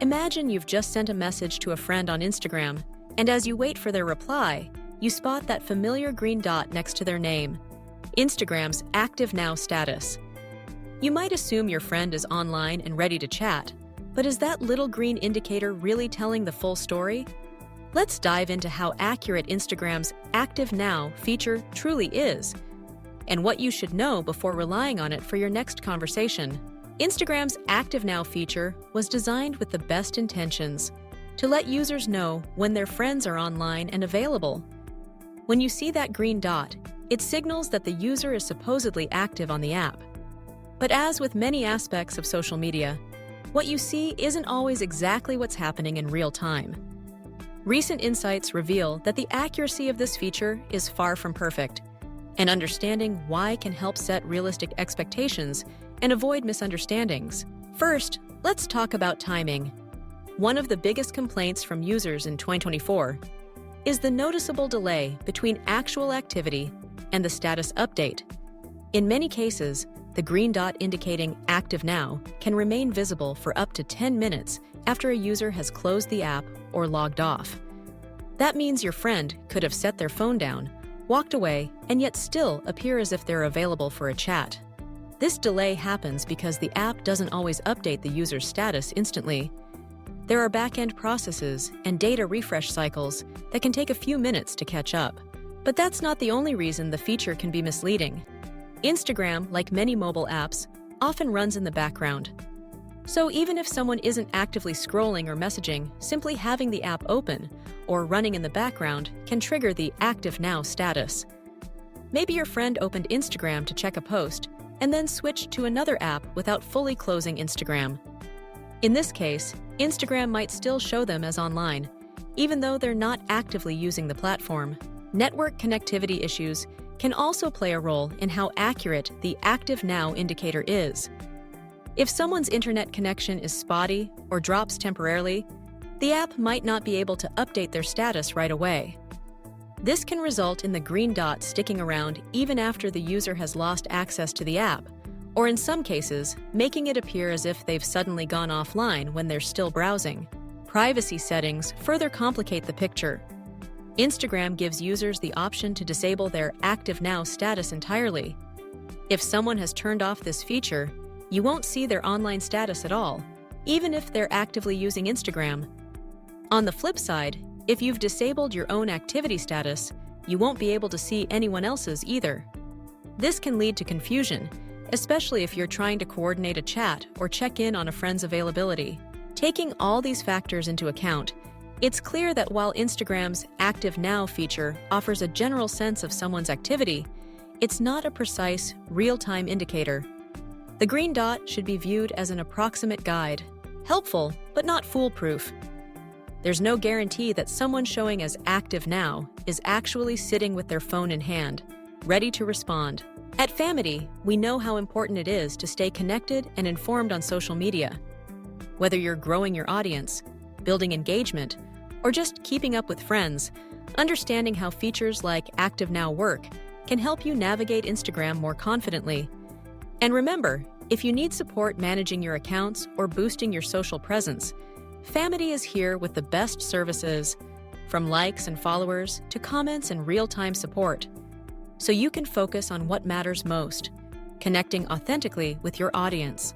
Imagine you've just sent a message to a friend on Instagram, and as you wait for their reply, you spot that familiar green dot next to their name, Instagram's Active Now status. You might assume your friend is online and ready to chat, but is that little green indicator really telling the full story? Let's dive into how accurate Instagram's Active Now feature truly is, and what you should know before relying on it for your next conversation. Instagram's Active Now feature was designed with the best intentions to let users know when their friends are online and available. When you see that green dot, it signals that the user is supposedly active on the app. But as with many aspects of social media, what you see isn't always exactly what's happening in real time. Recent insights reveal that the accuracy of this feature is far from perfect, and understanding why can help set realistic expectations and avoid misunderstandings. First, let's talk about timing. One of the biggest complaints from users in 2024 is the noticeable delay between actual activity and the status update. In many cases, the green dot indicating Active Now can remain visible for up to 10 minutes after a user has closed the app or logged off. That means your friend could have set their phone down, walked away, and yet still appear as if they're available for a chat. This delay happens because the app doesn't always update the user's status instantly. There are back-end processes and data refresh cycles that can take a few minutes to catch up. But that's not the only reason the feature can be misleading. Instagram, like many mobile apps, often runs in the background. So even if someone isn't actively scrolling or messaging, simply having the app open or running in the background can trigger the Active Now status. Maybe your friend opened Instagram to check a post and then switched to another app without fully closing Instagram. In this case, Instagram might still show them as online, even though they're not actively using the platform. Network connectivity issues can also play a role in how accurate the Active Now indicator is. If someone's internet connection is spotty or drops temporarily, the app might not be able to update their status right away. This can result in the green dot sticking around even after the user has lost access to the app, or in some cases, making it appear as if they've suddenly gone offline when they're still browsing. Privacy settings further complicate the picture. Instagram gives users the option to disable their Active Now status entirely. If someone has turned off this feature, you won't see their online status at all, even if they're actively using Instagram. On the flip side, if you've disabled your own activity status, you won't be able to see anyone else's either. This can lead to confusion, especially if you're trying to coordinate a chat or check in on a friend's availability. Taking all these factors into account, it's clear that while Instagram's Active Now feature offers a general sense of someone's activity, it's not a precise, real-time indicator. The green dot should be viewed as an approximate guide, helpful but not foolproof. There's no guarantee that someone showing as active now is actually sitting with their phone in hand, ready to respond. At Famety, we know how important it is to stay connected and informed on social media. Whether you're growing your audience, building engagement, or just keeping up with friends, understanding how features like Active Now work can help you navigate Instagram more confidently. And remember, if you need support managing your accounts or boosting your social presence, Famety is here with the best services, from likes and followers to comments and real-time support, so you can focus on what matters most, connecting authentically with your audience.